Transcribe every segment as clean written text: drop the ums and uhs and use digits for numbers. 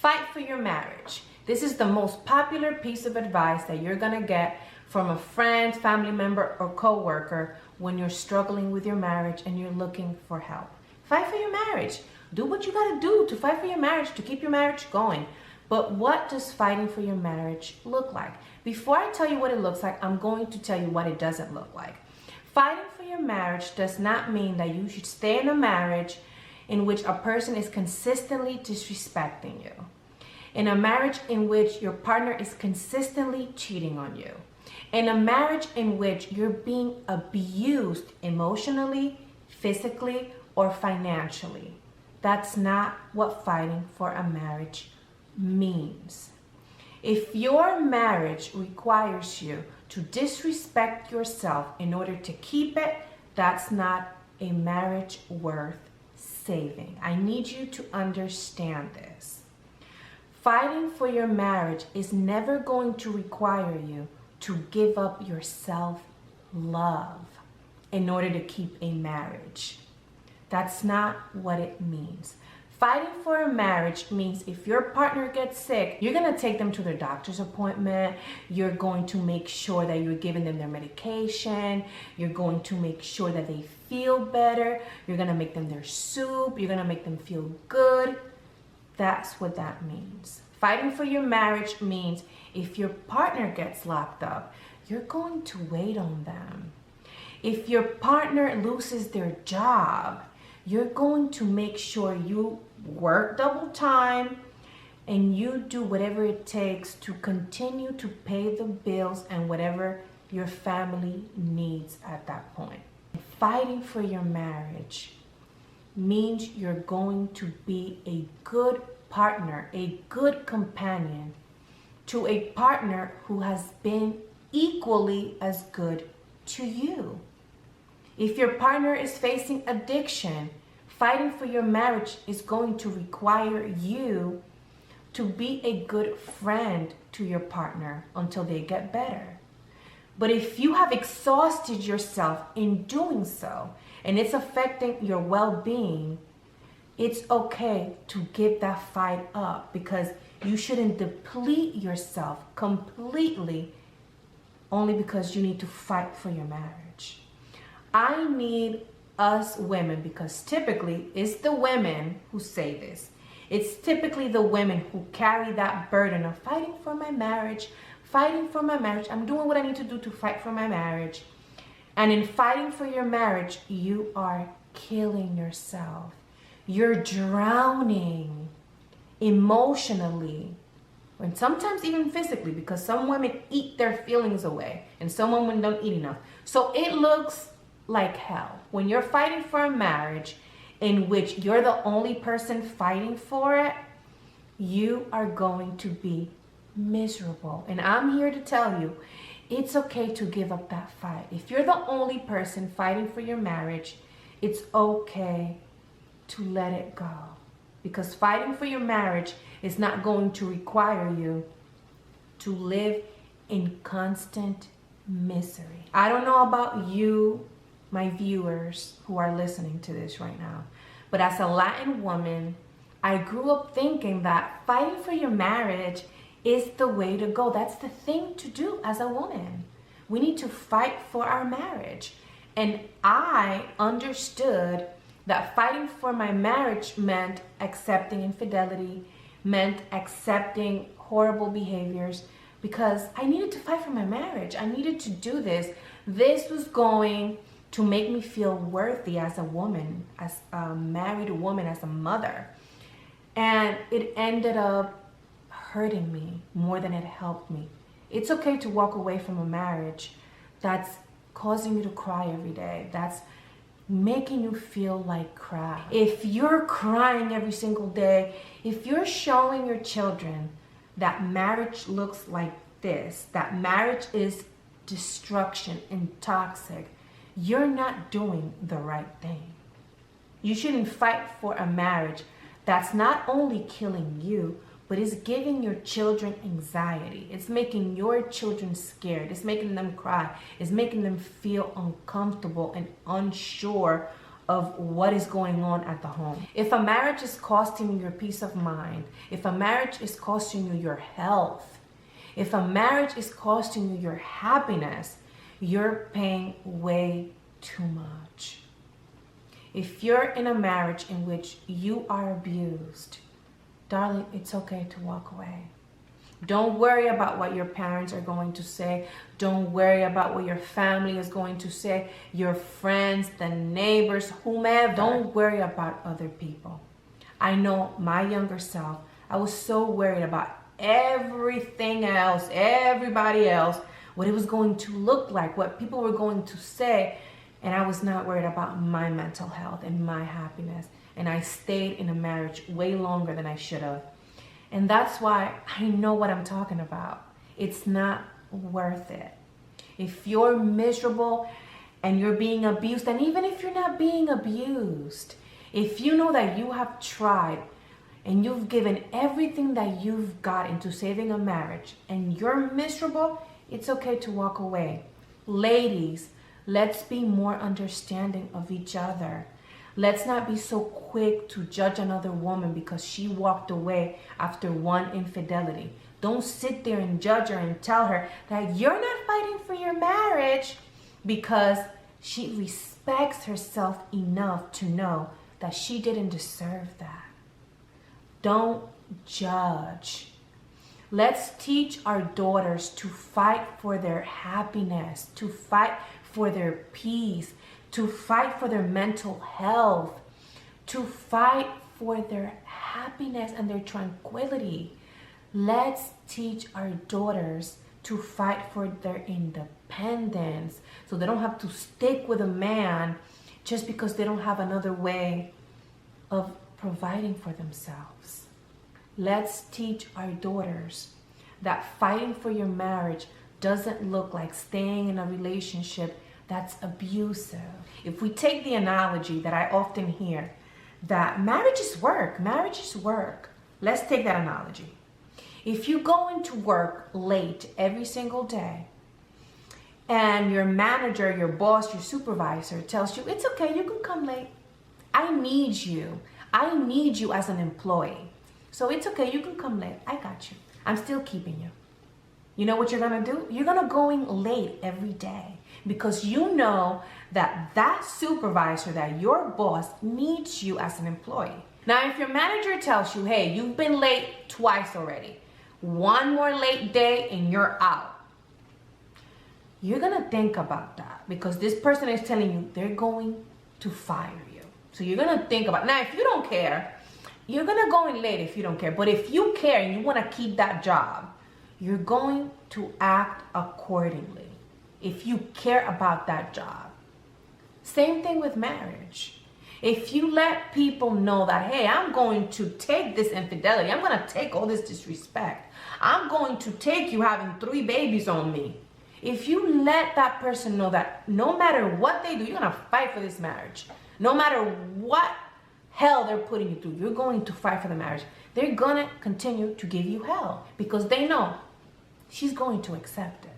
Fight for your marriage. This is the most popular piece of advice that you're gonna get from a friend, family member, or coworker when you're struggling with your marriage and you're looking for help. Fight for your marriage. Do what you gotta do to fight for your marriage, to keep your marriage going. But what does fighting for your marriage look like? Before I tell you what it looks like, I'm going to tell you what it doesn't look like. Fighting for your marriage does not mean that you should stay in a marriage in which a person is consistently disrespecting you. In a marriage in which your partner is consistently cheating on you. In a marriage in which you're being abused emotionally, physically, or financially. That's not what fighting for a marriage means. If your marriage requires you to disrespect yourself in order to keep it, that's not a marriage worth saving. I need you to understand this. Fighting for your marriage is never going to require you to give up your self-love in order to keep a marriage. That's not what it means. Fighting for a marriage means if your partner gets sick, you're gonna take them to their doctor's appointment. You're going to make sure that you're giving them their medication. You're going to make sure that they feel better. You're gonna make them their soup. You're gonna make them feel good. That's what that means. Fighting for your marriage means if your partner gets locked up, you're going to wait on them. If your partner loses their job, you're going to make sure you work double time and you do whatever it takes to continue to pay the bills and whatever your family needs at that point. Fighting for your marriage means you're going to be a good partner, a good companion to a partner who has been equally as good to you. If your partner is facing addiction, fighting for your marriage is going to require you to be a good friend to your partner until they get better. But if you have exhausted yourself in doing so, and it's affecting your well-being, it's okay to give that fight up because you shouldn't deplete yourself completely only because you need to fight for your marriage. I need us women, because typically it's the women who say this. It's typically the women who carry that burden of fighting for my marriage, fighting for my marriage. I'm doing what I need to do to fight for my marriage. And in fighting for your marriage, you are killing yourself. You're drowning emotionally, and sometimes even physically, because some women eat their feelings away and some women don't eat enough. So it looks like hell when you're fighting for a marriage in which you're the only person fighting for it. You are going to be miserable, and I'm here to tell you it's okay to give up that fight. If you're the only person fighting for your marriage, it's okay to let it go, because fighting for your marriage is not going to require you to live in constant misery. I don't know about you, my viewers who are listening to this right now, but as a Latin woman, I grew up thinking that fighting for your marriage is the way to go. That's the thing to do as a woman. We need to fight for our marriage. And I understood that fighting for my marriage meant accepting infidelity, meant accepting horrible behaviors, because I needed to fight for my marriage. I needed to do this. This was going to make me feel worthy as a woman, as a married woman, as a mother. And it ended up hurting me more than it helped me. It's okay to walk away from a marriage that's causing you to cry every day, that's making you feel like crap. If you're crying every single day, if you're showing your children that marriage looks like this, that marriage is destruction and toxic, you're not doing the right thing. You shouldn't fight for a marriage that's not only killing you, but is giving your children anxiety. It's making your children scared. It's making them cry. It's making them feel uncomfortable and unsure of what is going on at the home. If a marriage is costing you your peace of mind, if a marriage is costing you your health, if a marriage is costing you your happiness, you're paying way too much. If you're in a marriage in which you are abused, darling, it's okay to walk away. Don't worry about what your parents are going to say. Don't worry about what your family is going to say, your friends, the neighbors, whomever. Don't worry about other people. I know my younger self, I was so worried about everything else, everybody else, what it was going to look like, what people were going to say, and I was not worried about my mental health and my happiness. And I stayed in a marriage way longer than I should have. And that's why I know what I'm talking about. It's not worth it. If you're miserable and you're being abused, and even if you're not being abused, if you know that you have tried and you've given everything that you've got into saving a marriage and you're miserable, it's okay to walk away. Ladies, let's be more understanding of each other. Let's not be so quick to judge another woman because she walked away after one infidelity. Don't sit there and judge her and tell her that you're not fighting for your marriage because she respects herself enough to know that she didn't deserve that. Don't judge. Let's teach our daughters to fight for their happiness, to fight for their peace, to fight for their mental health, to fight for their happiness and their tranquility. Let's teach our daughters to fight for their independence so they don't have to stick with a man just because they don't have another way of providing for themselves. Let's teach our daughters that fighting for your marriage doesn't look like staying in a relationship that's abusive. If we take the analogy that I often hear, that marriage is work, Let's take that analogy. If you go into work late every single day and your manager, your boss, your supervisor tells you, it's okay, you can come late. I need you as an employee. So it's okay, you can come late. I got you. I'm still keeping you. You know what you're gonna do? You're gonna go in late every day because you know that supervisor, that your boss needs you as an employee. Now, if your manager tells you, hey, you've been late twice already, one more late day and you're out, you're gonna think about that because this person is telling you they're going to fire you. So you're gonna think about, now if you don't care, you're gonna go in late if you don't care. But if you care and you wanna keep that job, you're going to act accordingly if you care about that job. Same thing with marriage. If you let people know that, hey, I'm going to take this infidelity, I'm going to take all this disrespect, I'm going to take you having 3 babies on me. If you let that person know that no matter what they do, you're going to fight for this marriage. No matter what hell they're putting you through, you're going to fight for the marriage. They're going to continue to give you hell because they know she's going to accept it.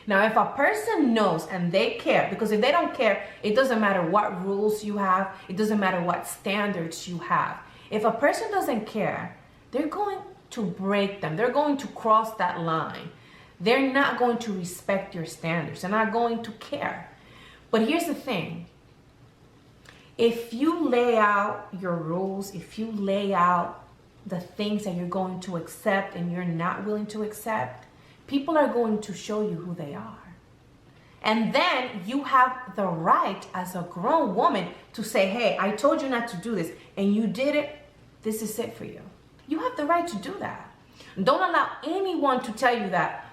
Now, if a person knows and they care, because if they don't care, it doesn't matter what rules you have, it doesn't matter what standards you have. If a person doesn't care, they're going to break them. They're going to cross that line. They're not going to respect your standards. They're not going to care. But here's the thing. If you lay out your rules, if you lay out the things that you're going to accept and you're not willing to accept, people are going to show you who they are. And then you have the right as a grown woman to say, hey, I told you not to do this and you did it. This is it for you. You have the right to do that. Don't allow anyone to tell you that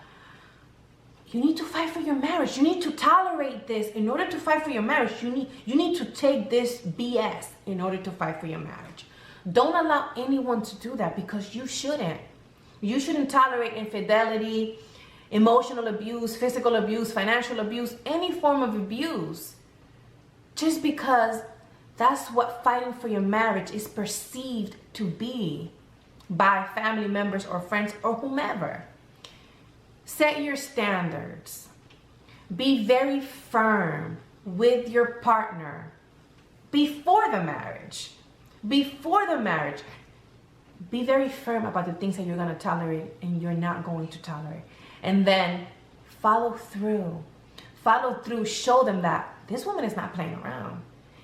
you need to fight for your marriage. You need to tolerate this in order to fight for your marriage. You need to take this BS in order to fight for your marriage. Don't allow anyone to do that because you shouldn't. You shouldn't tolerate infidelity, emotional abuse, physical abuse, financial abuse, any form of abuse, just because that's what fighting for your marriage is perceived to be by family members or friends or whomever. Set your standards. Be very firm with your partner. before the marriage. Before the marriage, be very firm about the things that you're going to tolerate and you're not going to tolerate. And then follow through. Follow through. Show them that this woman is not playing around.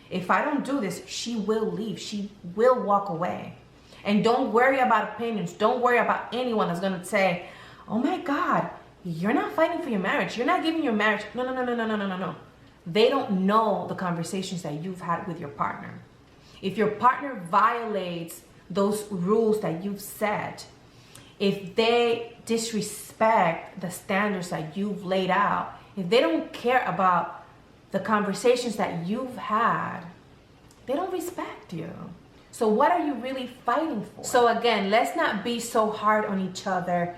If I don't do this, she will leave. She will walk away. And don't worry about opinions. Don't worry about anyone that's going to say, oh my God, you're not fighting for your marriage. You're not giving your marriage. No. They don't know the conversations that you've had with your partner. If your partner violates those rules that you've set, if they disrespect the standards that you've laid out, if they don't care about the conversations that you've had, they don't respect you. So what are you really fighting for? So again, let's not be so hard on each other,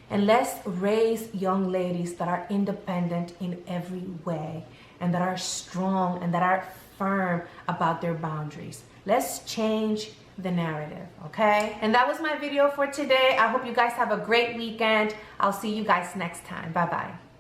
and let's raise young ladies that are independent in every way and that are strong and that are firm about their boundaries. Let's change the narrative, okay? And that was my video for today. I hope you guys have a great weekend. I'll see you guys next time. Bye-bye.